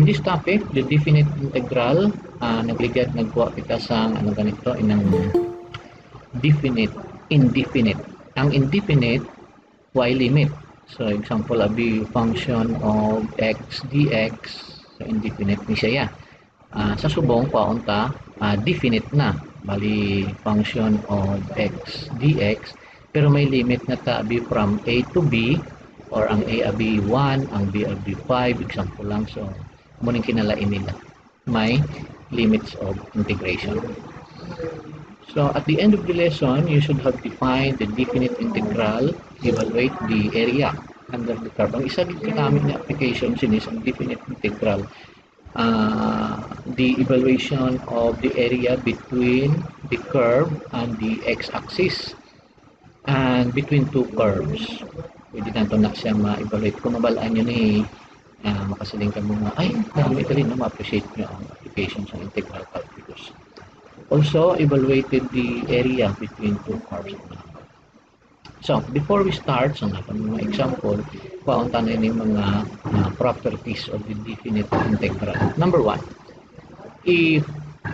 in this topic, the definite integral, nagkuha kita sa ganito, inang definite, indefinite. Ang indefinite, y limit. So, example, abi function of x dx, so indefinite ni siya. Sa subong, paunta, definite na. Bali, function of x dx, pero may limit na ta abi from a to b, or ang a abi 1, ang b abi 5, example lang. So, muning kinalain nila. May limits of integration. So, at the end of the lesson, you should have defined the definite integral, evaluate the area under the curve. Ang isa din namin na application sinis ang definite integral. The evaluation of the area between the curve and the x-axis and between two curves. Pwede nato na siya ma-evaluate. Kung mabalaan nyo ni makasiling ka mga, ay, dami rin na ma-appreciate nyo ang application sa integral calculus. Also evaluated the area between two curves. So, before we start sa mga example, paunta na yung mga properties of the definite integral. Number 1, if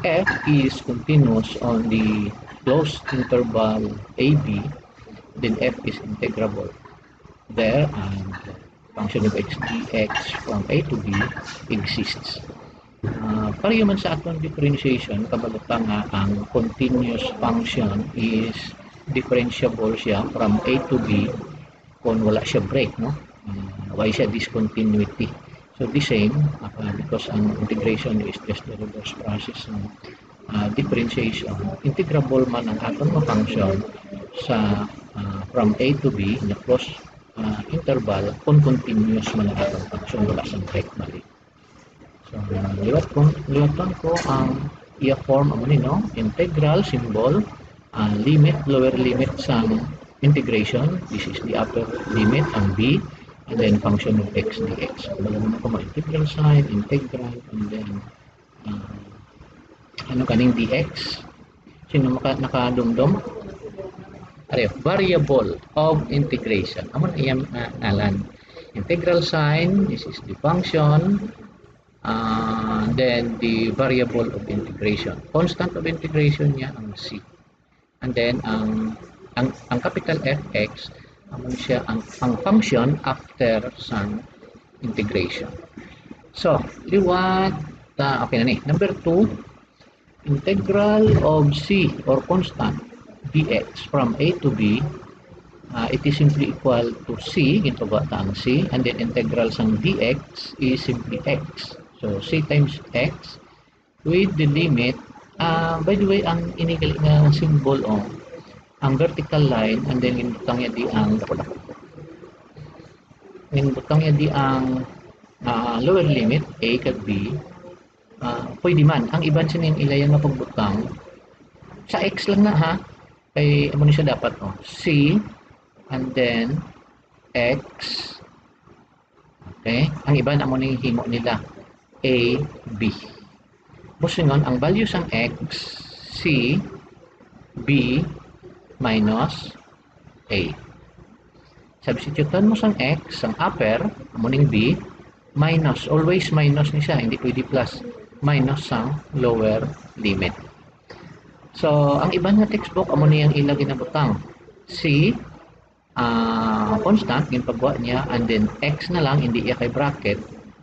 f is continuous on the closed interval AB, then f is integrable there, and function of x dx from a to b exists. Pareho man sa atong differentiation, kabalutang nga ang continuous function is differentiable siya from a to b kung wala siya break, no? Why siya discontinuity. So the same, because ang integration is just the reverse process ng differentiation. Integrable man ang atong function sa from a to b na closed interval kung continuous man ang atong function, wala siyang break mali. So, liwatan ko ang i-form ang integral symbol, limit, lower limit sa integration. This is the upper limit, ang b, and then function of x dx. Malaman ko ma-integral sign, integral, and then kaning dx. Sino nakadumdum? Variable of integration. Amon iyang nalan. Integral sign, this is the function. Then the variable of integration, constant of integration niya ang c, and then ang capital Fx among siya ang function after sang integration. So liwat okay na ni. Number 2, integral of c or constant dx from a to b, it is simply equal to c, gintuga ta ang c, and then integral sang dx is simply x. So, c times x with the limit, by the way, ang inigali nga symbol ang vertical line, and then inbutang niya di ang lower limit, a kag b, pwede man. Ang iban sining ilayan nga pagbutang, sa x lang na ha, kay amo ni siya dapat, c, and then x, okay? Ang iban amo ni himo nila, a, b. Busingon, ang value sang x, c, b, minus a. Substitutean mo sang x, sang upper, amuning b, minus, always minus ni siya, hindi pwede plus, minus sang lower limit. So, ang iba nga textbook, amuning ang ilang ginabutang, c, constant, yung pagwa niya, and then x na lang, hindi iya kay bracket,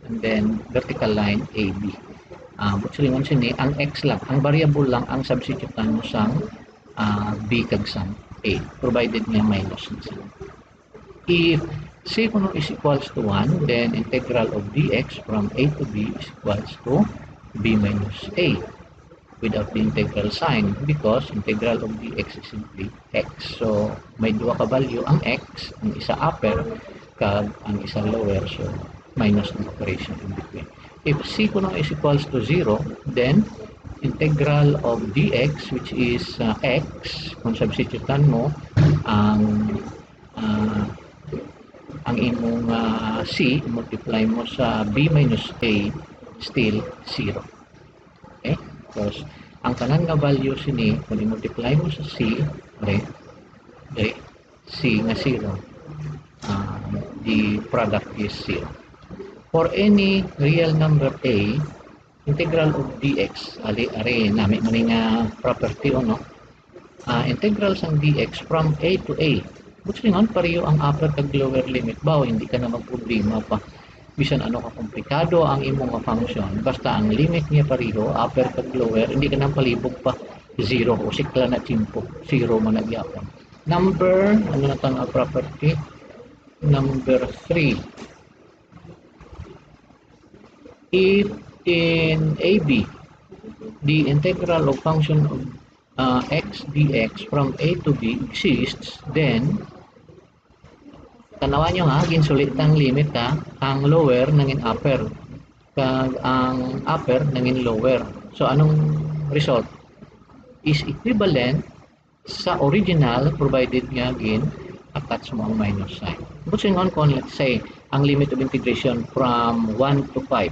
and then vertical line AB. Butsulingon sini ang x lang, ang variable lang ang substitutean mo sang b kag sang a, provided nga minus na siya. If c kuno is equals to 1, then integral of dx from a to b is equals to b minus a without the integral sign, because integral of dx is simply x. So may duha ka value ang x, ang isa upper kag ang isa lower, so minus ng operation in between. If c kuno is equals to 0, then integral of dx, which is x, kung substitutan mo ang imong c, multiply mo sa b minus a, still 0. Okay? Because ang tanan nga value sini, kung i-multiply mo sa c, c nga 0, the product is 0. For any real number a, integral of dx, ari nami man nga property o no, integral sang dx from a to a. Gusto nga pareho ang upper kag lower limit ba, hindi ka na magproblema pa. Bisan ano ka komplikado ang imong function, basta ang limit niya pareho, upper kag lower, hindi ka na palibog pa zero o sikla na timpo, zero man nagyapon. Number, ano na tang property? Number 3. If in AB, the integral of function of x dx from a to b exists, then tanawan nyo ha, ginsulit ang limit ha, ang lower nangin upper, kag ang upper nangin lower. So anong result? Is equivalent sa original provided nga gin attach mo ang minus sign. Busin on kung let's say ang limit of integration from 1 to 5,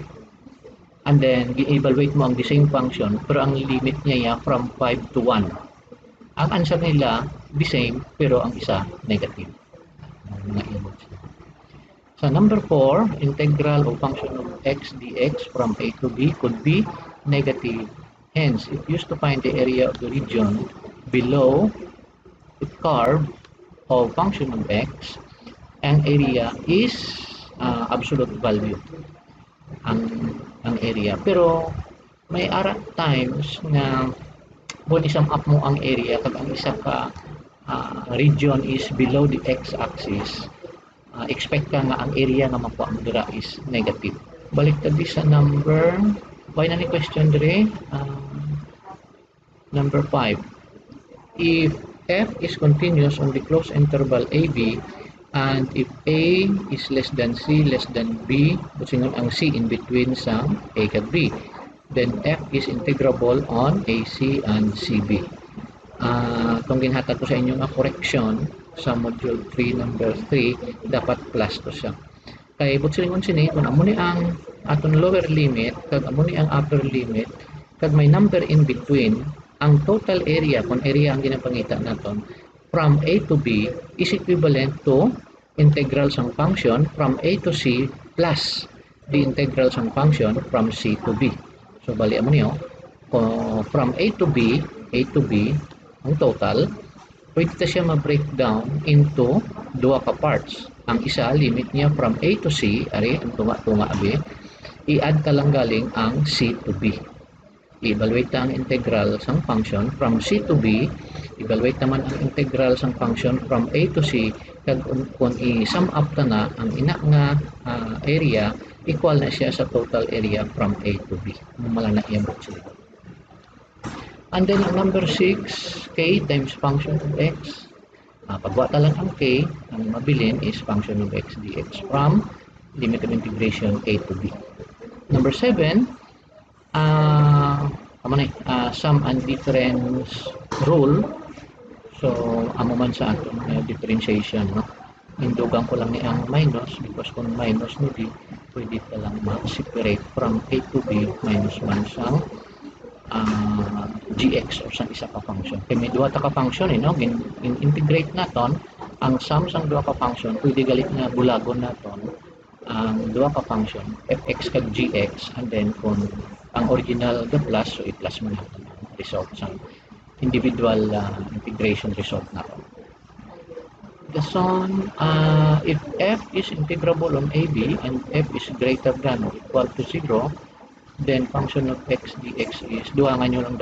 and then i-evaluate mo ang the same function pero ang limit niya from 5 to 1. Ang answer nila the same pero ang isa negative. Mga inputs. So number 4, integral of function of x dx from a to b could be negative. Hence, if used to find the area of the region below the curve of function of x, ang area is absolute value. Ang area. Pero may ara times na kung isam up mo ang area kag ang isa ka region is below the x-axis, expect ka nga ang area nga makuha mo dira is negative. Balik tabi sa number, why na ni question dire? Number 5. If f is continuous on the closed interval AB, and if A is less than C less than B, busingon ang C in between sa A kag B, then F is integrable on AC and CB. Kung ginhatag ko sa inyo nga correction sa module 3 number 3, dapat plus to siya. Kay busingon sini kung amo ni ang aton lower limit kag amo ni ang upper limit kag may number in between, ang total area kung area ang ginapangita naton from A to B is equivalent to integral sang function from A to C plus the integral sang function from C to B. So bali mo niyo, from A to B, ang total, pwede ta siya ma-breakdown into duha ka parts. Ang isa, limit niya from A to C, ari, ang tunga-tunga abi, i-add ka lang galing ang C to B. I-evaluate ang integral sang function from C to B, evaluate naman ang integral sang function from A to C, kag kung i-sum up ta na ang ina nga area, equal na siya sa total area from A to B. Mala na iyang sila. And then ang number 6, k times function of x. Pagbuhat lang ang k, ang mabilin is function of x dx from limit of integration A to B. Number 7, sum and difference rule. So amo man sa aton differentiation, no? Indugang ko lang ni ang minus because kung minus mo di pwede ka lang ma-separate from A to B minus 1 sang gx or sang isa ka function. Kaya may duha ta ka function no? Integrate naton ang sum sang duha ka function, pwede galit na bulagon naton ang duha ka function fx kag gx, and then kung ang original the plus, so i-plus mo natin ang result sang individual integration result natin. Gason, if f is integrable on AB and f is greater than or equal to 0, then function of x dx is duhangan nyo lang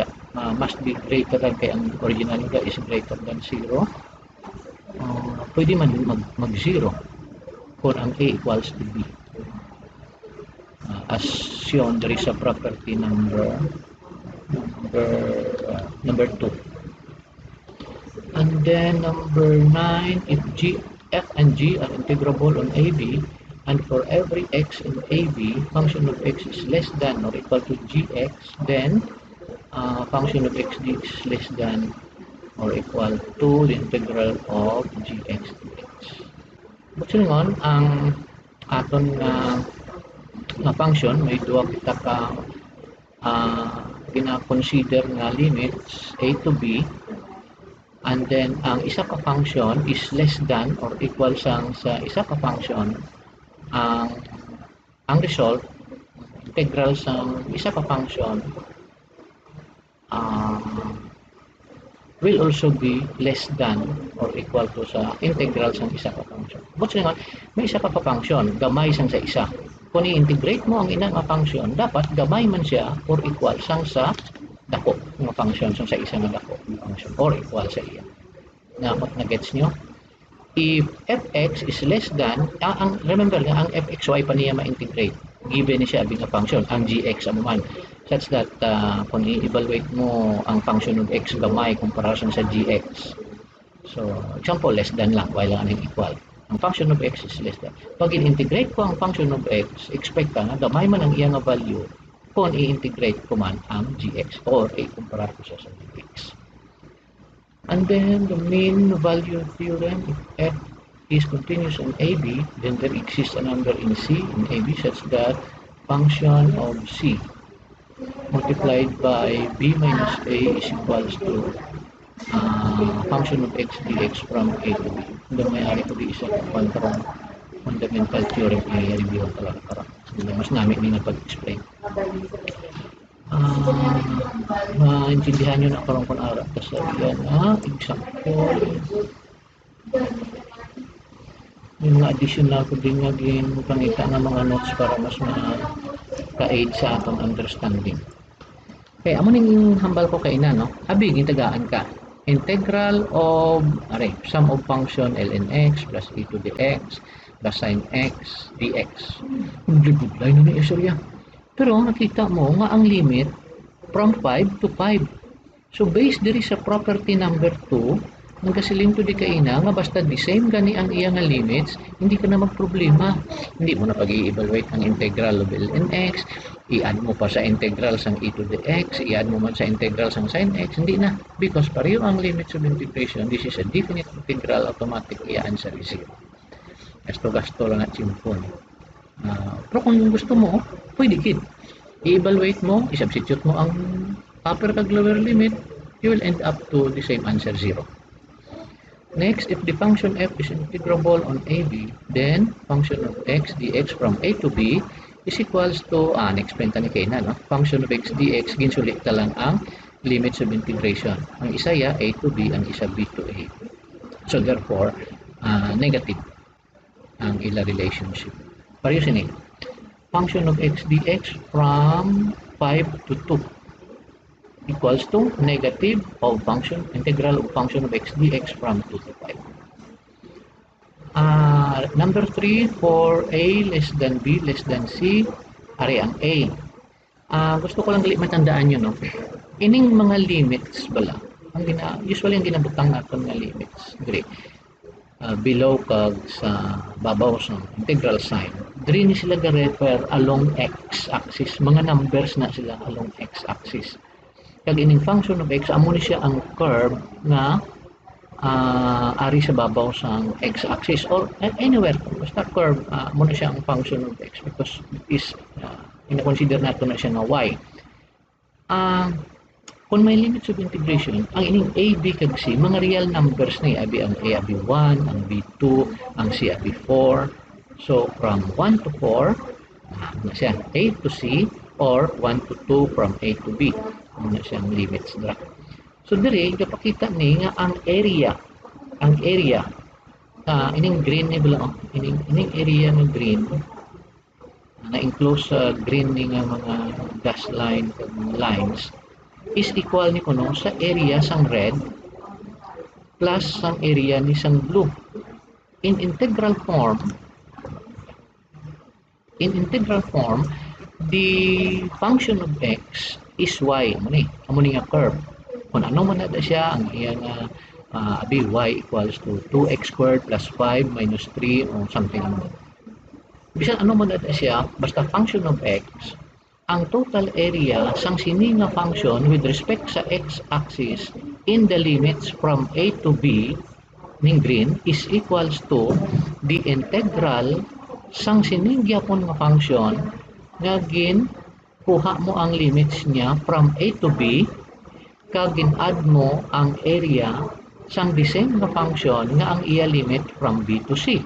must be greater than, kay ang original nyo is greater than 0. Pwede man mag-0 kung ang a equals to b, as shown there is a property number 2. And then number 9, if f and g are integrable on AB, and for every x in AB, function of x is less than or equal to gx, then function of x is less than or equal to the integral of gx dx. Buksan ngon, ang aton na function, may duwa kita ka gina-consider nga limits A to B, and then ang isa ka function is less than or equal sa isa ka function, ang ang result integral sa isa ka function uh, will also be less than or equal to sa integral sa isa ka function. But nga, may isa ka function, gamay sang sa isa. Kung i-integrate mo ang ina nga function, dapat gamay man siya or equal sang sa dako nga function sang sa isa nga dako function or equal sa iya. Na-gets nyo? If fx is less than, remember nga, ang fxy pa niya ma-integrate. Given ni siya abing nga function, ang gx anuman. Such that kung i-evaluate mo ang function of x gamay comparison sa gx. So, example, less than lang, while lang equal. Ang function of x is less than. Pag i-integrate ko ang function of x, expect ka na gamay man ang iya nga value kung i-integrate ko man ang gx or i-compare ko siya sa gx. And then the mean value theorem, if f is continuous in AB, then there exists a number in C in AB such that function of C multiplied by b minus a is equals to function of x dx from a to b. Hanggang may-ari ko di isa kontrang fundamental theorem i-review ang talaga. Mas namin din napag-explain. Maintindihan nyo na karong kung ara kasi yan example yung mga additional ko din naging pangita ng mga notes para mas ka-aid sa atong understanding. Okay, amo ning hambal ko kay ina, no? Abig tagaan ka integral of sum of function ln x plus e to the x plus sin x dx. Budlay na ni istorya. Pero nakita mo nga ang limit from 5 to 5. So based diri sa property number 2, nagkasiling to di kaina nga basta the same gani ang iya nga limits, hindi ka na magproblema. Hindi mo na pag-i-evaluate ang integral of ln x, i-add mo pa sa integral sang e to the x, i-add mo man sa integral sang sin x, hindi na. Because pareho ang limits of integration, this is a definite integral, automatic i-answer is 0. Gasto-gasto lang at simpon. Pero kung gusto mo, pwede kid. I-evaluate mo, i-substitute mo ang upper kag lower limit, you will end up to the same answer 0. Next, if the function f is integrable on AB, then function of x dx from a to b is equals to, na-explain ta ni Kena, no? Function of x dx, ginsulit ta lang ang limits of integration. Ang isa ya, a to b, ang isa b to a. So therefore, negative ang ila relationship. Pareho sini. Function of x dx from 5 to 2 equals to negative of integral of function of x dx from 2 to 5. Number 3, for a less than b less than c, ari ang a. Gusto ko lang gali matandaan nyo, no? Ining mga limits bala, usually ang ginabutang natin nga limits, below kag sa babaw sa integral sign, diri ni sila ga-refer along x-axis, mga numbers na sila along x-axis. Kag ining function of x, amo ni siya ang curve na ari sa babaw sa x-axis or anywhere, basta curve, amo na siya ang function of x because it is, ina-consider nato na siya na y. Kung may limits of integration, ang ining a, b, kag c, mga real numbers na abi ang a, abi 1, ang b 2, ang c, abi 4. So, from 1 to 4, na siya a to c, or 1 to 2 from a to b. Ano na siyang limits dra. So, dire, kapakita ni nga ang area, ining green ni bala, ining area ng green, na-enclose sa green ni nga mga dash line, lines, is equal ni kuno sa area sang red plus sang area ni sang blue. In integral form, the function of x is y. Amo ni nga curve. Kung ano man na siya, ang iya nga abi y equals to 2x squared plus 5 minus 3 or something like that. Bisan ano man na siya, basta function of x, ang total area sang sini nga function with respect sa x-axis in the limits from a to b ning green is equals to the integral sang sining gyapon nga function nga kuha mo ang limits niya from a to b kag gin-add mo ang area sang the same nga function nga ang iya limit from b to c.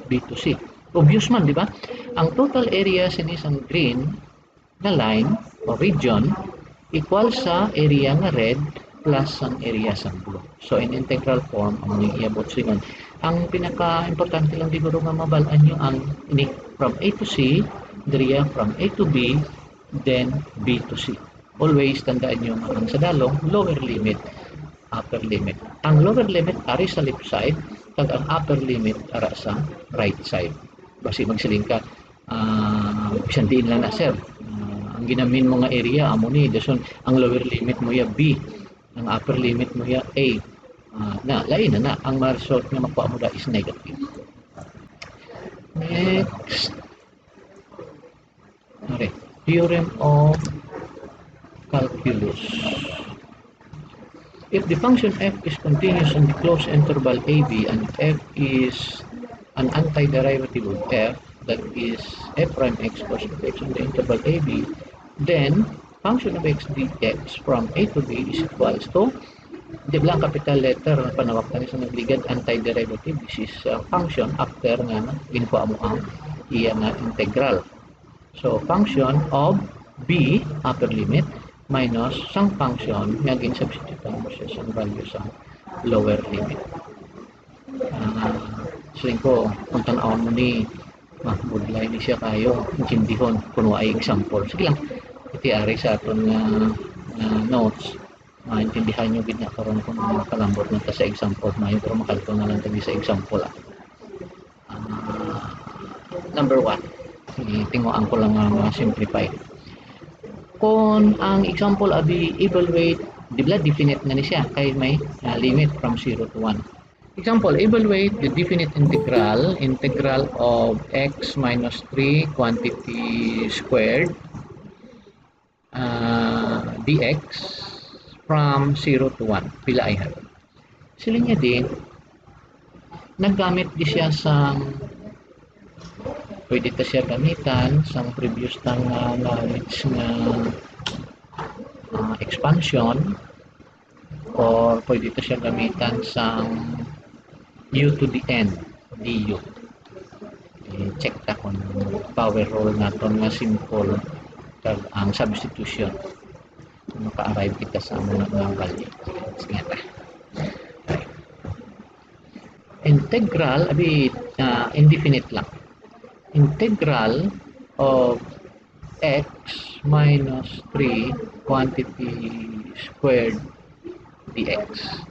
B to c. Obvious man, di ba? Ang total area sa isang green na line o region equal sa area nga red plus ang area sa blue. So, in integral form, ang iabot sa yun. Ang pinaka-importante lang siguro nga mabalaan nyo ang from A to C, diriya from A to B, then B to C. Always tandaan nyo ang sa dalong lower limit, upper limit. Ang lower limit ari sa left side, kag ang upper limit ara sa right side. Basi magsiling ka, isang diin lang na sir. Ang ginamin mo nga area, amo ni, dason ang lower limit mo ya B, ang upper limit mo ya A. Lain na ang result nga makuha mo da is negative. Next. Okay. Theorem of calculus. If the function f is continuous on the closed interval ab and f is an antiderivative of f, that is f prime x cos of x on the interval ab, then function of x dx from a to b is equals to, di ba lang capital letter na panawagtan sa nagligad antiderivative, this is function after nga ginkuha mo ang iya nga integral. So function of b upper limit minus sang function nga ginsubstitute mo siya sa value sa lower limit. Saling ko, kung tanawan mo ni budlay ni siya kayo, intindihon kung ay example. Sige lang, itiari sa aton notes, maintindihan nyo gid na karon kung makalambot na ta sa example mayo, pero makalito na lang tabi sa example. Number 1, tinguan ko lang simplify. Kung ang example abi evaluate, di ba definite na ni siya kay may limit from 0 to 1. Example, evaluate the definite integral of x minus 3 quantity squared dx from 0 to 1. Pila ay have. Sila niya din, naggamit di siya sa, pwede ta siya gamitan sa previous tang knowledge nga expansion, or pwede ta siya gamitan sa u to the n du. Check ta kung power rule naton nga simple kag ang substitution, maka-arrive kita sa mga value. Sige ta. Integral abi indefinite lang. Integral of x minus 3 quantity squared dx.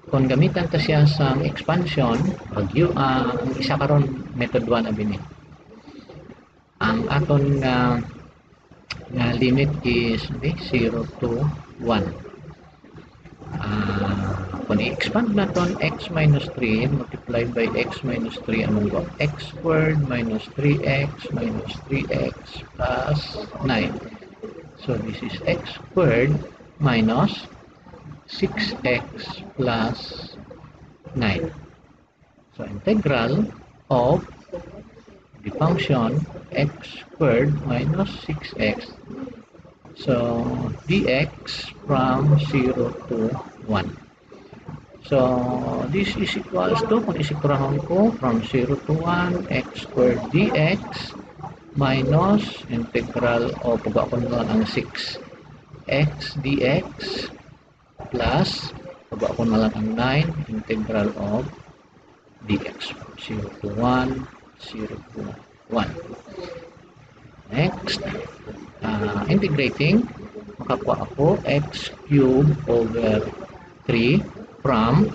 Kung gamitan ta siya sa expansion, ang isa karon method 1 abi ni. Ang aton limit is 0 to 1. Kung i-expand naton x minus 3 multiplied by x minus 3, anong go? X squared minus 3x minus 3x plus 9. So this is x squared minus 6x plus 9. So integral of the function x squared minus 6x. So dx from 0 to 1. So this is equals to, kung isikurahon ko, from 0 to 1 x squared dx minus integral of pagkakon lang ang 6x dx plus pagkakon na lang ang 9 integral of dx from 0 to 1, 0 to 1. Next, integrating, makakuha ako x cubed over 3 from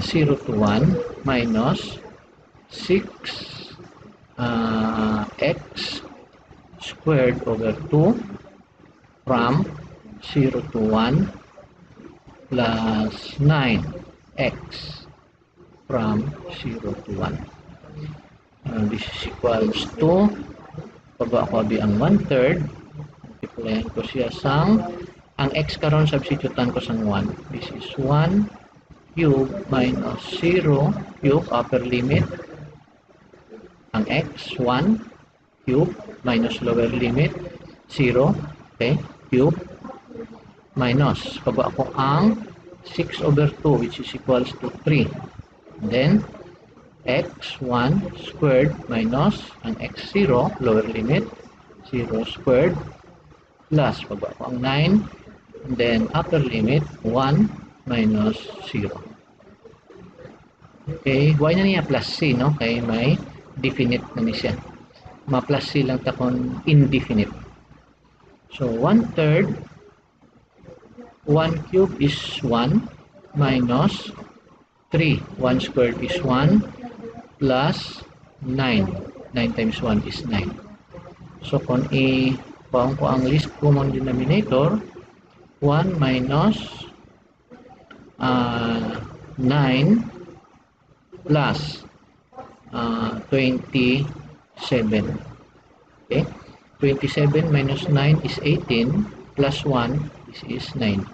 0 to 1 minus 6 x squared over 2 from 0 to 1 plus 9x from 0 to 1. This is equals to, pag ako di ang 1/3, multiplyan ko siya sang, ang x karon substitutan ko sang 1. This is 1 cube minus 0 cube upper limit. Ang x 1 cube minus lower limit 0, okay, cube minus pag ako ang 6 over 2 which is equals to 3. Then x1 squared minus ang x0, lower limit, 0 squared, plus, pagba ko ang 9, and then upper limit, 1 minus 0. Okay, why na niya plus c, no? Kaya may definite na niya siya. Ma-plus c lang takon indefinite. So, 1/3, 1 cube is 1 minus 3. 1 squared is 1 plus 9. 9 times 1 is 9. So, kung i-paong ko ang least common denominator, 1 minus 9 plus 27. Okay? 27 minus 9 is 18 plus 1 is 19.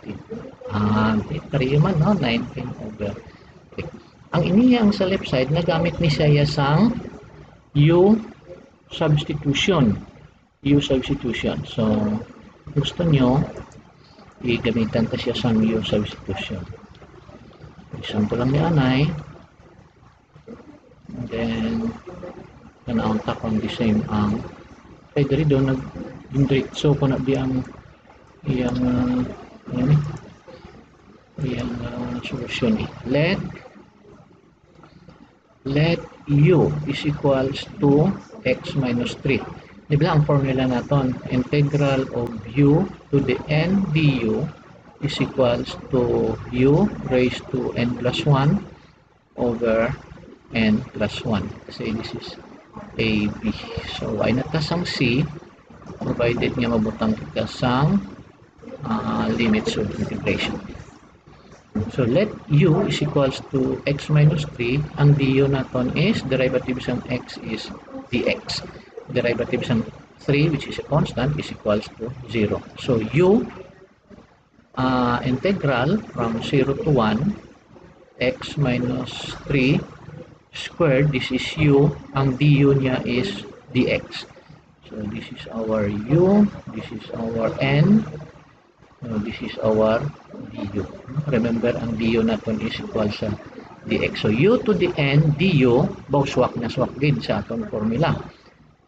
Pareho man, no? 19 over. Okay. Ang iniyang sa left side, nagamit ni siya sang U substitution. U substitution. So, gusto nyo, i-gamitan ta siya sang U substitution. Example lang ni Anay. And then, kanaon takon the same ang ay dari doon nag-diretso ko na di ang iyang solution. Let u is equals to x minus 3. Di ba ang formula naton? Integral of u to the n du is equals to u raised to n plus 1 over n plus 1. Kasi this is a, b. So, why not sang c, provided nga mabutang kita sang limits of integration. So, let u is equals to x minus 3. Ang du naton is, derivative sang x is dx. Derivative sang 3, which is a constant, is equals to 0. So, u, integral from 0 to 1, x minus 3 squared, this is u, ang du niya is dx. So, this is our u, this is our n, this is our du. Remember, ang du natin is equal sa dx. So, u to the n du, baw swak na swak din sa atong formula.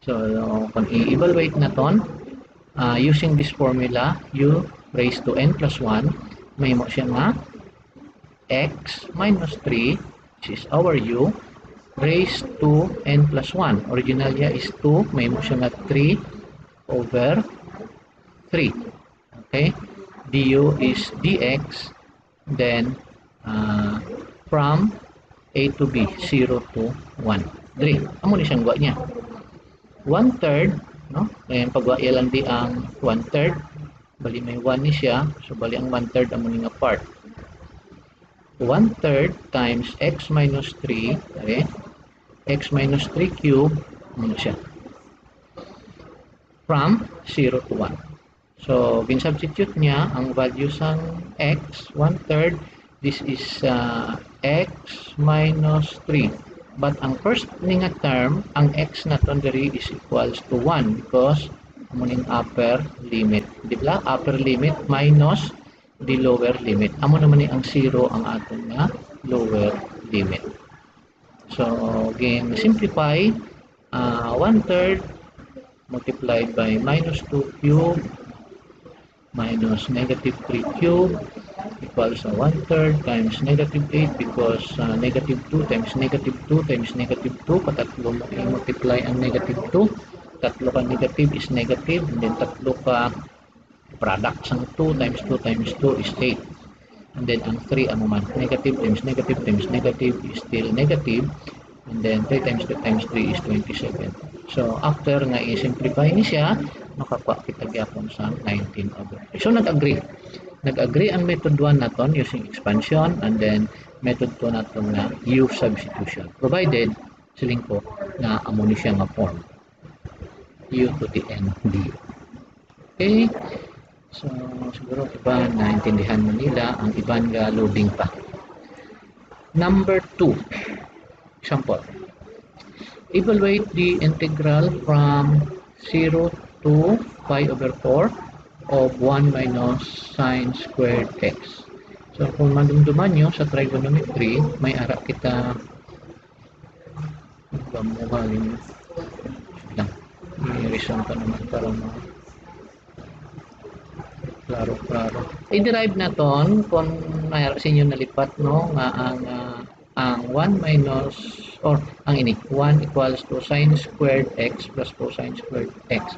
So, kung i-evaluate natin, using this formula, u raised to n plus 1, may mo siya nga x minus 3, which is our u, raised to n plus 1. Original niya is 2. May mo siya nga 3 over 3. Okay? du is dx. Then, from a to b, 0 to 1. 3. Amo ni siyang gwa niya. 1/3, no? Ngayon, pagwa lang di ang 1/3. Bali may 1 ni siya. So, bali ang 1/3 amo ni nga part. 1/3 times x minus 3, okay? X minus 3 cube, ano siya? From 0 to 1. So, ginsubstitute niya ang value sang x, 1/3, this is x minus 3. But ang first nga term, ang x na tonderi is equals to 1 because amuning upper limit. Di ba? Upper limit minus the lower limit. Amo naman ni ang 0 ang aton nga lower limit. So, again, simplify 1/3 multiplied by minus 2 cube minus negative 3 cube equals 1/3 times negative 8 because negative 2 times negative 2 times negative 2, patatlo mo i-multiply ang negative 2. Tatlo ka negative is negative, and then tatlo ka product sang 2 times 2 times 2 is 8. And then ang 3 amo man, negative times negative times negative is still negative, and then 3 times 2 times 3 is 27. So after nga i-simplify ni siya, makakuha kita gyapon sa 19 over 3. So nag-agree ang method 1 naton using expansion, and then method 2 naton na u substitution, provided siling ko na amo ni siya nga form u to the n d. Okay. So, siguro iba naintindihan mo nila, ang iban nga loading pa. Number 2. Example. Evaluate the integral from 0 to pi over 4 of 1 minus sine squared x. So, kung madumduman nyo sa trigonometry, may ara kita Gamuhalin lang. I-reason pa naman para klaro-klaro. I-derive na ton kung mayroon sa inyo nalipat no nga ang 1 minus or ang ini 1 equals to sine squared x plus cosine squared x.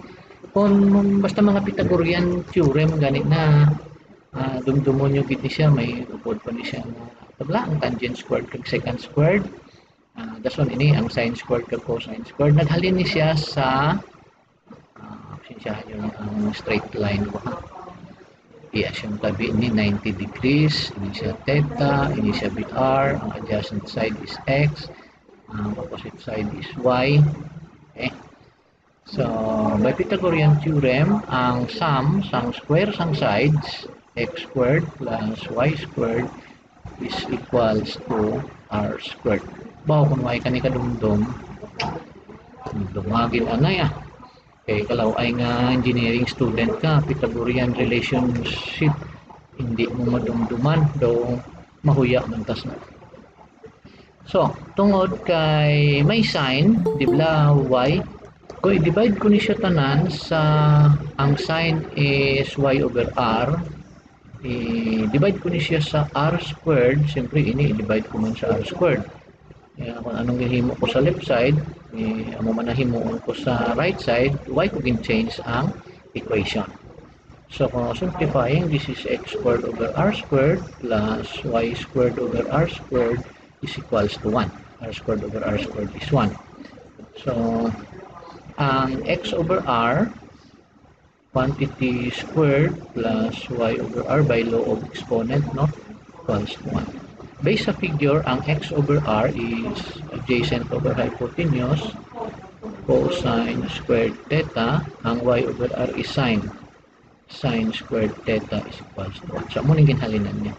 Kung basta mga Pythagorean theorem gani na dumdumon nyo gid ni siya may upod pa ni siya na tabla ang tangent squared kag secant squared. Das one ini ang sine squared kag cosine squared naghalin ni siya sa yung ang straight line ko ha. Yes, yung tabi ni 90 degrees, ini siya theta, ini siya BR, ang adjacent side is x, ang opposite side is y. Okay. So, by Pythagorean theorem, ang sum sang square sang sides, x squared plus y squared is equals to r squared. Bawo kung may kani kadumdum, dumagin anay kay kalau ay nga engineering student ka, Pythagorean relationship hindi mo madumduman daw mahuya mantas na. So, tungod kay may sign, di ba y, ko i-divide ko ni siya tanan sa ang sign is y over r, i-divide ko ni siya sa r squared, siyempre ini i-divide ko man sa r squared. Kung anong gihimo ko sa left side, amo man nahimuon ko sa right side, y ko gin-change ang equation. So, kung simplifying, this is x squared over r squared plus y squared over r squared is equals to 1. R squared over r squared is 1. So, ang x over r, quantity squared plus y over r by law of exponent, no, equals to 1. Based sa figure, ang x over r is adjacent over hypotenuse, cosine squared theta, ang y over r is sine squared theta is equals to 1. So, muna ginhalinan niya.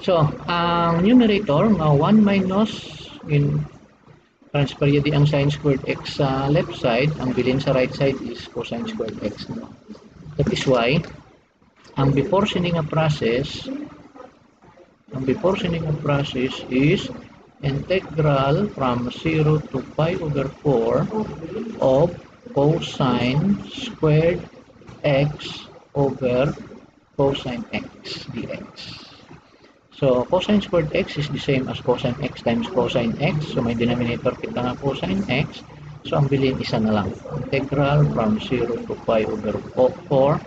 So, ang numerator, nga 1 minus, in transfer yun ang sine squared x sa left side, ang bilin sa right side is cosine squared x. No? That is why, ang before sining nga process, is integral from 0 to pi over 4 of cosine squared x over cosine x dx. So, cosine squared x is the same as cosine x times cosine x. So, may denominator kita nga cosine x. So, ang bilin isa na lang. Integral from 0 to pi over 4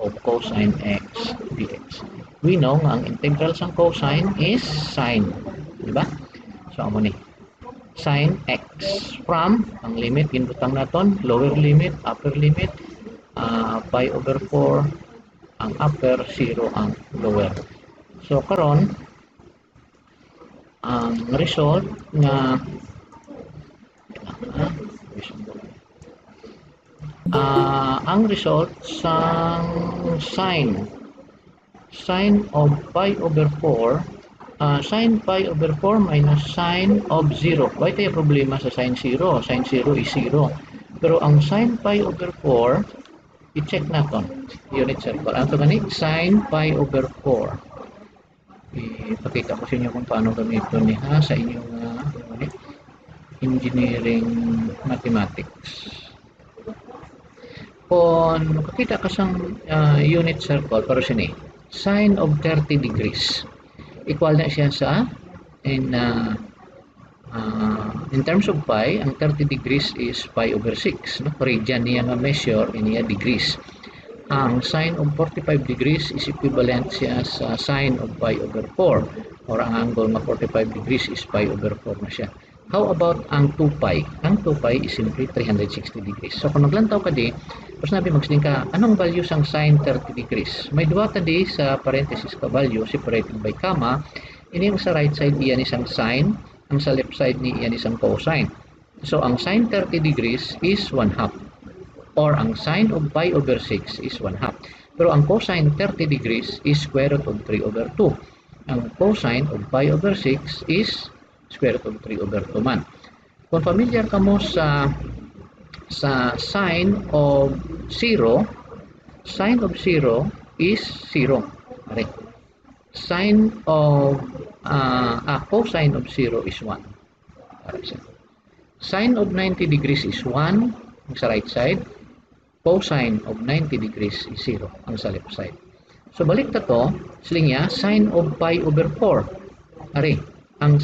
of cosine x dx. We know nga ang integral sang cosine is sine. Diba? So, amo ni. Sine x from, ang limit, ginbutang naton, lower limit, upper limit, pi over 4, ang upper, 0 ang lower. So, karon ang result nga ang result sa sine of pi over 4, sine pi over 4 minus sine of 0. Why tayo problema sa sine 0? Sine 0 is 0. Pero ang sine pi over 4, i-check natin. Unit circle. Ano ito gani? Sine pi over 4. Ipakita ko sa inyo kung paano gamitin niya sa inyong engineering mathematics. Kung makakita ka sa unit circle, pero sini, sine of 30 degrees. Equal na siya sa, in terms of pi, ang 30 degrees is pi over 6. No? Radian niya nga measure, niya degrees. Ang sine of 45 degrees is equivalent siya sa sine of pi over 4. Or ang angle na 45 degrees is pi over 4 na siya. How about ang 2 pi? Ang 2 pi is simply 360 degrees. So kung naglantaw ka di, tapos nabi magsiling ka, anong value sang sine 30 degrees? May duwa ka di sa parenthesis ka value separated by comma. Ini ang sa right side iyan isang sine, ang sa left side ni iyan isang cosine. So ang sine 30 degrees is 1/2. Or ang sine of pi over 6 is 1/2. Pero ang cosine 30 degrees is square root of 3 over 2. Ang cosine of pi over 6 is square root of 3 over 2 man. Kung familiar ka mo sa sine of 0, sine of 0 is 0. Okay. Sine of cosine of 0 is 1. Sine of 90 degrees is 1 ang sa right side. Cosine of 90 degrees is 0 ang sa left side. So balik na to, slinya, sine of pi over 4. Ari, ang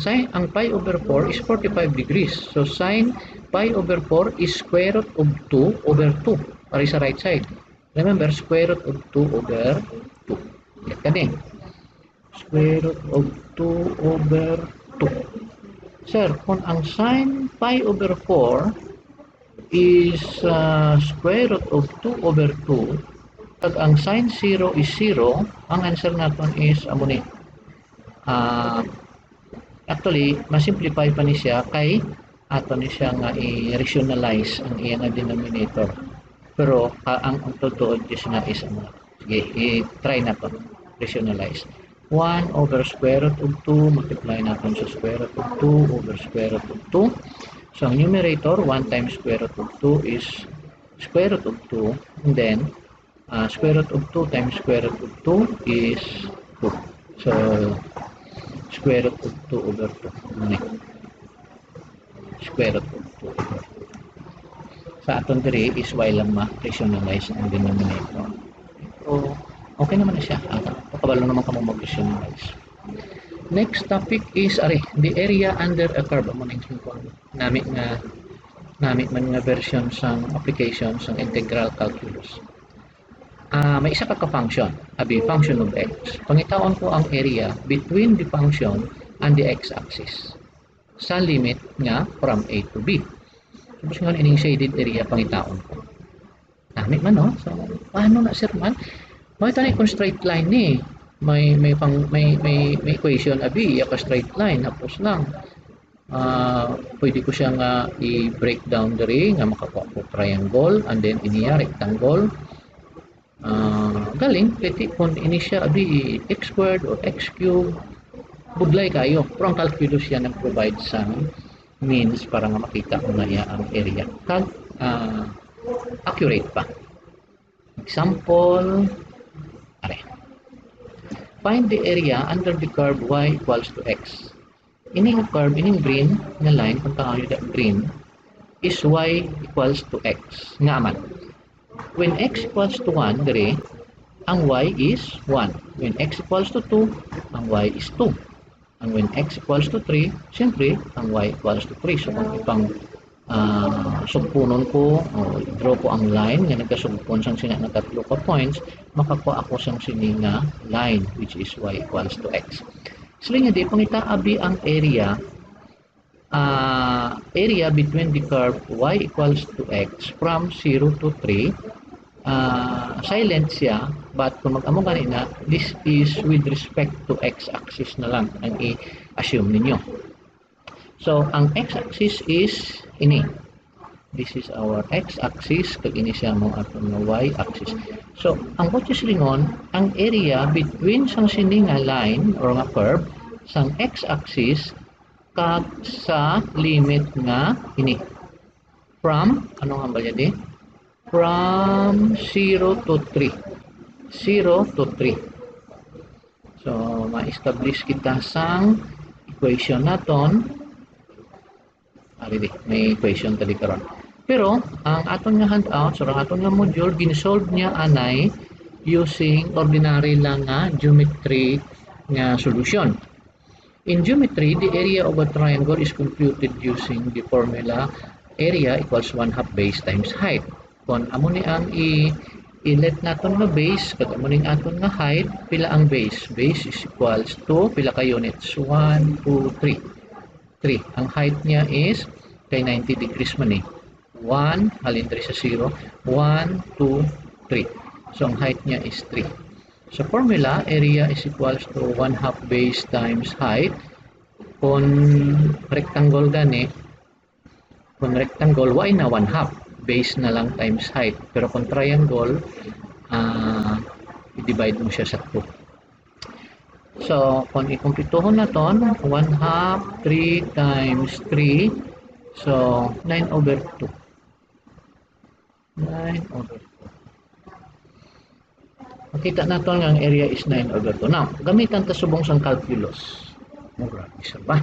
pi over 4 is 45 degrees. So sine pi over 4 is square root of 2 over 2. Ari sa right side. Remember, square root of 2 over 2. Yan ka din. Square root of 2 over 2. Sir, kung ang sine pi over 4 is square root of 2 over 2, pag ang sine 0 is 0, ang answer natin is amuni. Actually, masimplify pa ni siya kay ato ni siya nga i-rationalize ang iyang denominator. Pero ang totoo is nga is ano. Sige, i-try na to. Rationalize. 1 over square root of 2, multiply natin sa square root of 2 over square root of 2. So, ang numerator, 1 times square root of 2 is square root of 2. And then, square root of 2 times square root of 2 is 2. So, square root of 2 over 2. Square root of 2 over 2. Sa aton diri is y lang ma-rationalize ang denominator. So, okay naman na siya. Pakabalo naman ka mo mag-rationalize. Next topic is the area under a curve. Amo ning nami man nga version sang application sang integral calculus. May isa ka function, function of x. Pangitaon ko ang area between the function and the x-axis sa limit nga from a to b. Tapos nga ining shaded area pangitaon ko. Nami man no. So paano na sir man? Makita na kung straight line ni. May equation abi ya straight line tapos lang pwede ko siya nga i-break down diri nga makakuha ko triangle and then iniya rectangle galing pwede kung ini siya abi x squared or x cubed budlay kayo pero ang calculus yan nag-provide sa means para nga makita mo na iya ang area kag accurate pa. Example, find the area under the curve y equals to x. Ining curve, ining green na line, kung tawag nyo green, is y equals to x. Nga man. When x equals to 1, dire, ang y is 1. When x equals to 2, ang y is 2. And when x equals to 3, siyempre, ang y equals to 3. So, kung ipang sugpunon ko o draw ko ang line nga nagkasugpon sang sina na tatlo ka points, makakuha ako sang sini nga line which is y equals to x. So nga di pangita abi ang area between the curve y equals to x from 0 to 3 silent siya but kung mag-amo kanina this is with respect to x-axis na lang ang i-assume ninyo. So, ang x-axis is ini. This is our x-axis. Kag ini siya mo atong y-axis. So, ang pagkisilingon, ang area between sang sini nga line or nga curve sang x-axis kag sa limit nga ini. From, ano nga ba yun? From 0 to 3. 0 to 3. So, ma-establish kita sang equation naton. May equation tali karon. Pero ang aton nga handout so ang aton nga module ginisolve niya anay using ordinary lang nga geometry nga solution. In geometry, the area of a triangle is computed using the formula area equals 1/2 base times height. Kung amo ni ang i-let naton nga base kag amo ning aton nga height, pila ang base? Base is equals to pila ka units? 1, 2, 3. 3. Ang height niya is kay 90 degrees man 1, halin sa 0, 1, 2, 3. So, ang height niya is 3. So, formula, area is equals to 1/2 base times height. Kung rectangle gani, kung rectangle, y na 1/2. Base na lang times height. Pero kung triangle, i-divide mo siya sa 2. So, kung ikumpituhon na ton, 1/2, 3 times 3, so 9 over 2. 9 over 2. Makita na ton nga ang area is 9 over 2. Now, gamitan ta subong sang calculus. Grabe siya ba?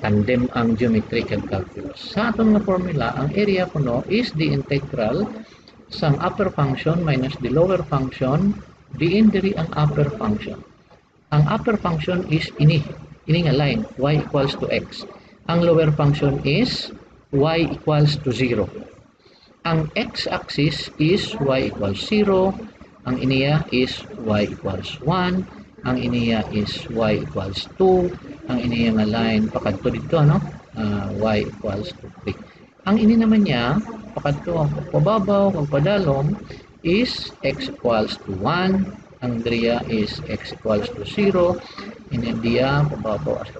tandem ang geometry kag calculus. Sa aton nga formula, ang area kuno is the integral sang upper function minus the lower function diin diri ang upper function. Ang upper function is ini nga line, y equals to x. Ang lower function is y equals to 0. Ang x-axis is y equals 0. Ang iniya is y equals 1. Ang iniya is y equals 2. Ang iniya nga line pakadto dito y equals to 3. Ang ini naman niya pakadto pababaw kag padalom is x equals to 1. Ang diriya is x equals to 0. Ini diya pababaw as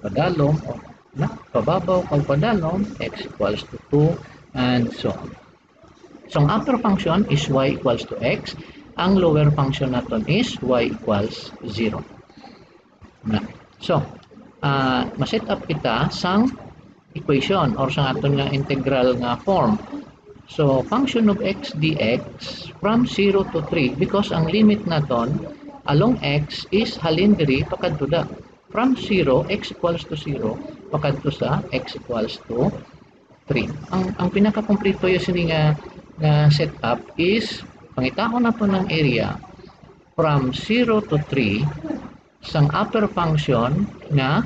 padalom pababaw kag padalom x equals to 2 and so on. So ang upper function is y equals to x. Ang lower function naton is y equals 0. So, ma-set up kita sang equation or sang aton nga integral nga form. So, function of x dx from 0 to 3 because ang limit naton along x is halin diri pakadto da. From 0, x equals to 0, pakadto sa x equals to 3. Ang pinaka-kompleto yung nga setup is pangitahon na po ng area from 0 to 3 sang upper function na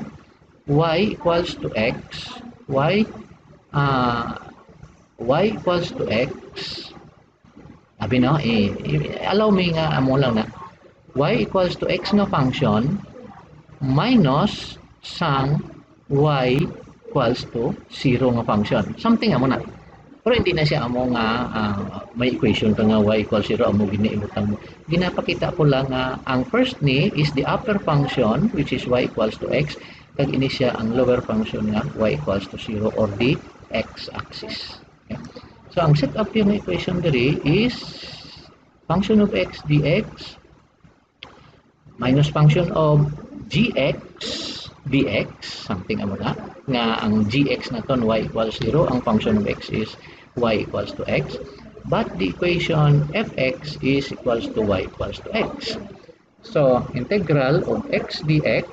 y equals to x, y equals to x. Sabi no, allow me nga amo lang na y equals to x nga function minus sang y equals to 0 nga function. Something amo na. Pero hindi na siya amo nga may equation ka nga y equals 0 amo giniimutang mo. Ginapakita ko lang nga ang first ni is the upper function which is y equals to x kag ini siya ang lower function nga y equals to 0 or the x-axis. Okay. So ang setup yung equation diri is function of x dx minus function of gx dx, something amo na nga ang gx naton y equals 0, ang function of x is y equals to x, but the equation fx is equals to y equals to x. So integral of x dx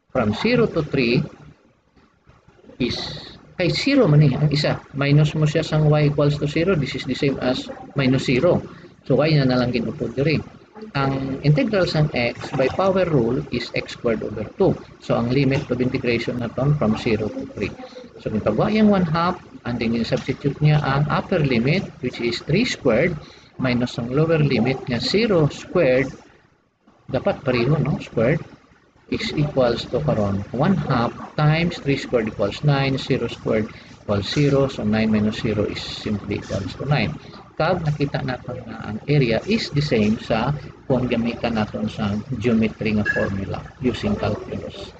from 0 to 3 is kay 0 man ang isa, minus mo siya sang y equals to 0, this is the same as minus 0, so y na lang ginupod diri. Ang integral sang x by power rule is x squared over 2. So, ang limit of integration naton from 0 to 3. So, kung pagwa yung 1/2, and then yung substitute niya ang upper limit which is 3 squared minus ang lower limit nga 0 squared, dapat pareho, no? Squared is equals to karon 1/2 times 3 squared equals 9, 0 squared equals 0, so 9 minus 0 is simply equals to 9. Kag nakita natin na ang area is the same sa kung gamitan natin sa geometry nga formula using calculus.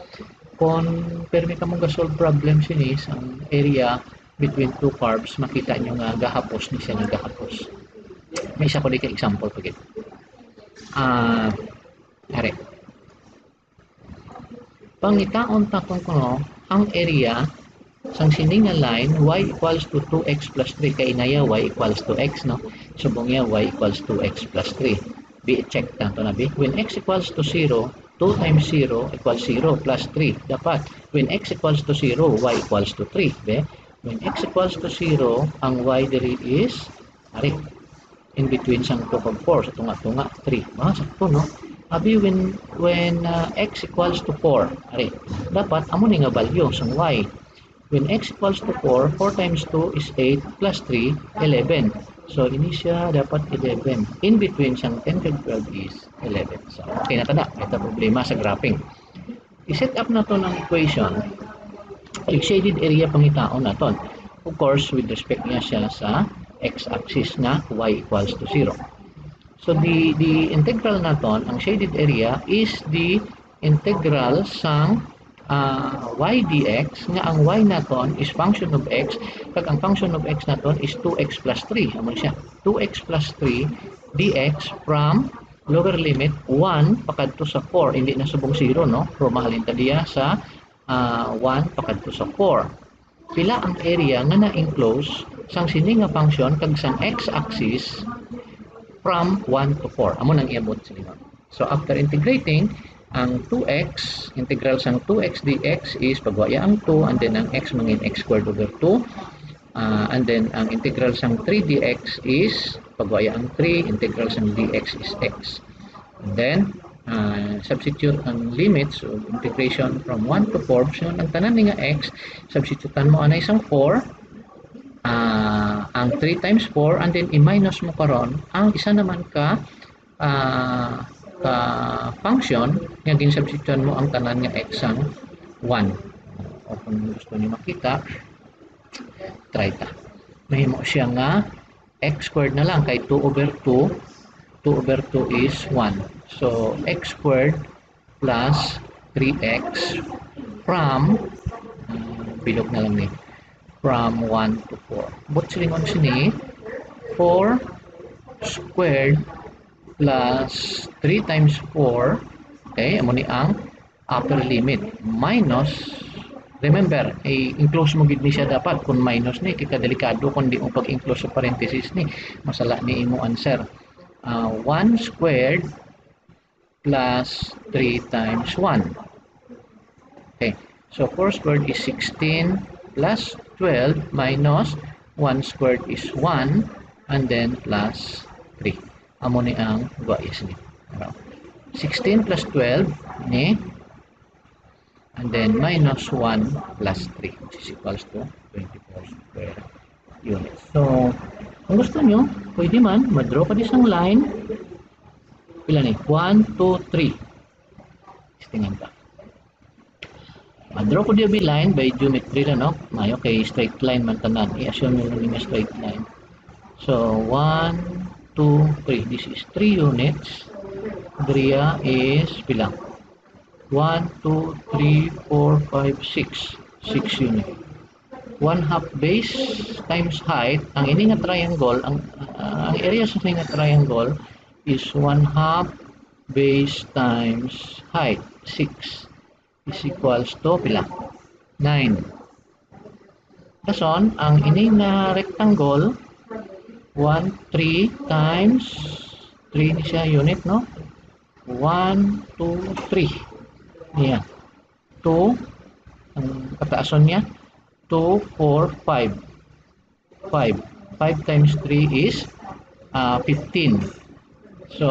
Kung permi ka mong ga-solve problem sinis, ang area between two curves, makita nyo nga gahapos ni siya nga gahapos. May isa ko di ka example pagit. Are. Pangitaon takong kuno ang area sang sining nga line y equals to 2x plus 3 kay inaya y equals to x, no? Subong niya y equals to x plus 3. Be check tanto na be. When x equals to 0, 2 times 0 equals 0 plus 3. Dapat when x equals to 0, y equals to 3. Be? When x equals to 0, ang y diri is ari in between sang 2 kag 4, so tunga-tunga 3. Sakto, no? Abi when x equals to 4, ari dapat amo ni nga value sang y. When x equals to 4, 4 times 2 is 8 plus 3, 11. So, ini siya dapat 11. In between siyang 10 kag 12 is 11. So, okay na tada. Ito problema sa graphing. I-set up na to ng equation. Shaded area pangitaon na to. Of course, with respect niya siya sa x-axis na y equals to 0. So, the integral na to, ang shaded area is the integral sang y dx nga ang y naton is function of x kag ang function of x naton is 2x plus 3 amon siya 2x plus 3 dx from lower limit 1 pakadto sa 4 hindi na subong 0, no? Pero mahalin ta diya sa 1 pakadto sa 4. Pila ang area nga na-enclose sang sini nga function kag sang x-axis from 1 to 4 amon ang iabot sila. So after integrating Ang 2x, integral sang 2x dx is pagwaya ang 2 and then ang x mangin x squared over 2. And then ang integral sang 3 dx is pagwaya ang 3, integral sang dx is x. And then substitute ang limits of integration from 1 to 4. So ang tanan ni nga x, substitutean mo anay isang 4, ang 3 times 4, and then i-minus mo karon ang isa naman ka function nga ginsubstitutean mo ang tanan nga x ang 1. O kung gusto niyo makita, try ta. Mahimo siya nga x squared na lang kay 2 over 2. 2 over 2 is 1. So x squared plus 3x from bilog na lang ni from 1 to 4. But silingon sini 4 squared plus 3 times 4, okay, amo ni ang upper limit minus, remember, i-enclose mo gid ni siya dapat kung minus ni kay delikado kung di mo pag-enclose sa parenthesis ni masala ni imo answer. 1 squared plus 3 times 1. Okay, so 4 squared is 16 plus 12 minus 1 squared is 1 and then plus 3. Amo ni ang guayas ni. 16 plus 12 ni and then minus 1 plus 3 which is equals to 24 square units. So, kung gusto nyo, pwede man, madraw ka isang line. Pila ni? 1, 2, 3. Istingan ka. Madraw ko di line by geometry na, no? Mayo kay straight line man tanan. I-assume nyo lang straight line. So, 1, 2, 3. This is 3 units. Dria is pila? 1, 2, 3, 4, 5, 6. 6 units. 1 half base times height. Ang ini nga triangle, ang area sa nga triangle is 1 half base times height. 6 is equals to pila? 9. Kason, ang ini nga rectangle 1, 3 times 3 ni siya unit, no? 1, 2, 3. Yan. 2. Ang kataason niya. 2, 4, 5. 5. 5 times 3 is 15. So,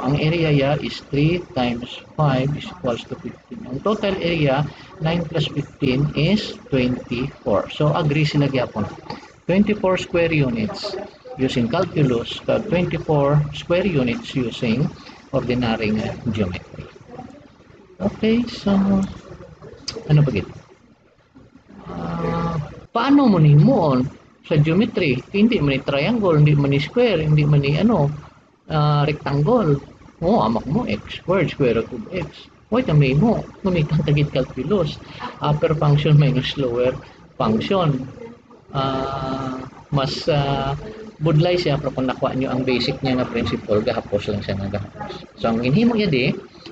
ang area ya is 3 times 5 is equals to 15. Ang total area, 9 plus 15 is 24. So, agree sila gyapon. 24 square units using calculus, 24 square units using ordinary geometry. Okay, so ano ba gito? Paano mo nimo sa geometry? Hindi man ni triangle, hindi man ni square, hindi man ni rectangle. Amak mo x squared, square root of x. Wait a minute mo, gumitang tagid calculus. Upper function minus lower function. Mas budlay siya pero kung nakuha nyo ang basic niya na principle, gahapos lang siya nga gahapos. So, ang inhimo niya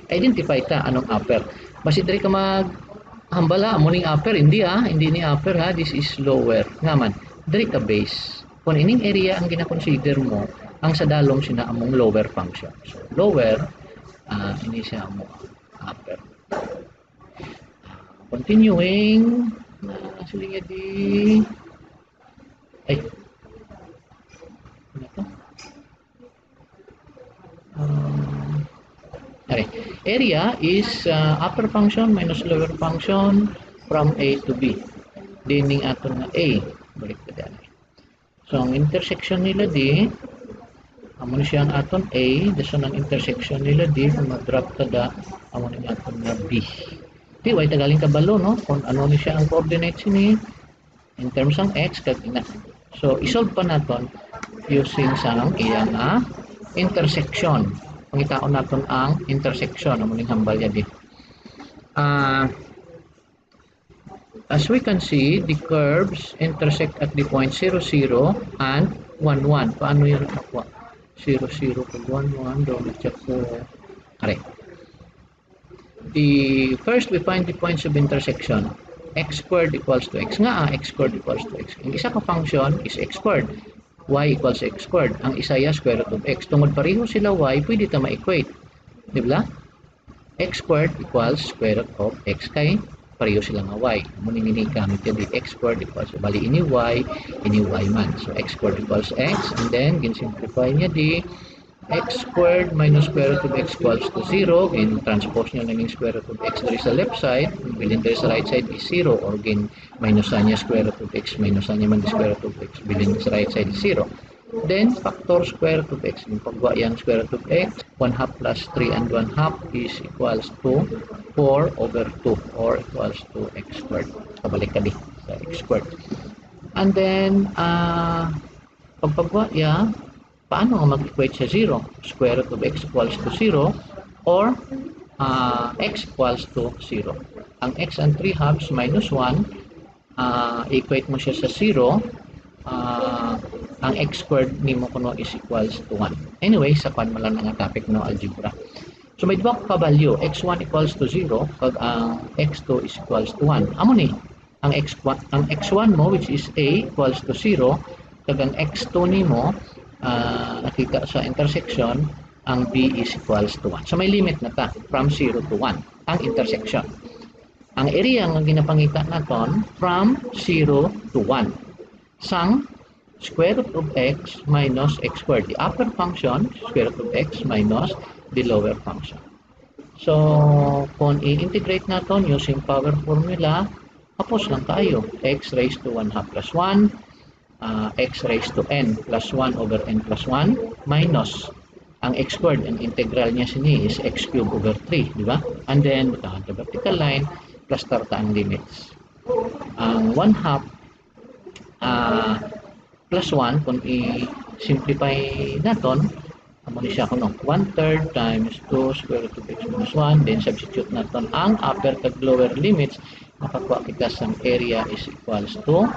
identify ta anong upper. Basi diri ka hambala, morning upper, hindi ni upper this is lower. Nga man, diri ka base. Kung ining area ang gina-consider mo, ang sa dalong sina among lower function. So, lower, ini siya among upper. Continuing, sulinya di, ano to? Area is upper function minus lower function from A to B. Dining ato na A. Balik ka dyan. So, ang intersection nila amon siya ang aton A. Dason ang intersection nila kung mag-drop ka amon ang aton na B. Way tagaling kabalo, no? Kung ano ni siya ang coordinates ni in terms ng X, kag ina. So, isolve pa naton using sang iyang intersection. Pangitaon natin ang intersection ng muling hambal yadi. As we can see, the curves intersect at the point 0, 0 and 1, 1. Paano yan nakuha? 0, 0 kag 1, 1. Doon na-check ko. Correct. First, we find the points of intersection. X squared equals to X. X squared equals to X. Ang isa ka function is X squared. Y equals X squared. Ang isa ya square root of X. Tungod pareho sila Y, pwede ta ma-equate. Di ba? x squared equals square root of x kay pareho silang y. Muna nini gamit yan di x squared equals, bali ini y man. So x squared equals x, and then gin-simplify niya di x squared minus square root of x equals to 0. Gin transpose niya naging square root of x diri sa left side, bilin diri sa right side is 0, or gin minusan niya square root of x, minusan niya man di square root of x, bilin sa right side is 0. Then factor square root of x, yung pagwa yan square root of x, 1 half plus 3 and 1 half is equals to 4 over 2, or equals to x squared. Kabalik ka di sa x squared. And then pagpagwa yan, paano mag-equate sa 0? Square root of x equals to 0, or x equals to 0. Ang x and 3 halves minus 1, equate mo siya sa 0, ang x squared nimo kuno is equals to 1. Anyway, sa kwan mo lang ang topic no algebra. So may duwa ka value, x1 equals to 0, pag ang x2 is equals to 1. Amo ni, ang x1 mo, which is a, equals to 0, kag ang x2 nimo, nakita sa intersection, ang b is equals to 1. So may limit na ta, from 0 to 1, ang intersection. Ang area nga ginapangita naton, from 0 to 1. Sang square root of x minus x squared. The upper function, square root of x minus the lower function. So, kung i-integrate natin using power formula, tapos lang tayo. X raised to 1 half plus 1, x raised to n plus 1 over n plus 1, minus ang x squared, ang integral niya sini is x cubed over 3, di ba? And then, butahan the vertical line, plus tarta ang limits. Ang 1 half plus 1, kung i-simplify natin, amo ni siya kuno 1/3 times 2 square root of x minus 1, then substitute natin ang upper kag lower limits, makakuha kita sa area is equals to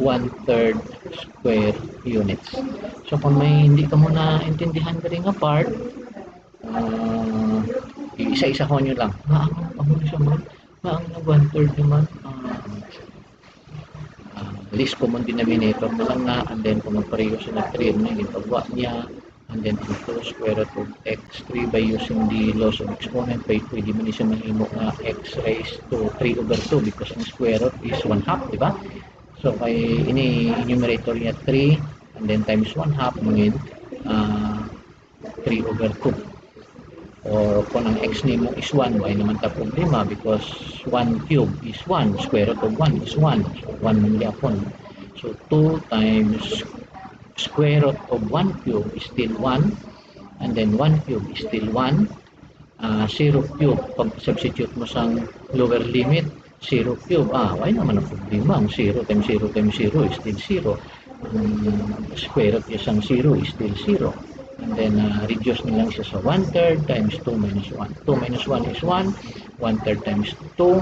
1/3 square units. So kung may hindi ka muna intindihan ka rin nga part, isa-isa ko nyo lang. Amo ni siya man, ang 1/3 naman, least common denominator na lang na, and then kung magpareho siya na 3, yung pagwa niya, and then into square root of x3 by using the laws of exponent, pwede mo siya mahimo nga x raised to 3 over 2 because ang square root is 1 half, di ba? So kay ini numerator niya 3, and then times 1 half, mungkin 3 over 2. Or kung ang x nimo is 1, why naman ta problema, because 1 cube is 1, square root of 1 is 1, so 1 man yapon. So 2 times square root of 1 cube is still 1, and then 1 cube is still 1. 0 cube, pag substitute mo sa lower limit, 0 cube, why naman ang problema, ang 0 times 0 times 0 is still 0. Square root isang 0 is still 0. And then reduce nilang siya sa 1/3 times 2 minus 1. 2 minus 1 is 1. 1/3 times 2.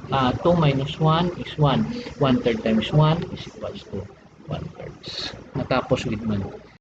2 minus 1 is 1. 1/3 times 1 is equals to 1/3. Natapos with man.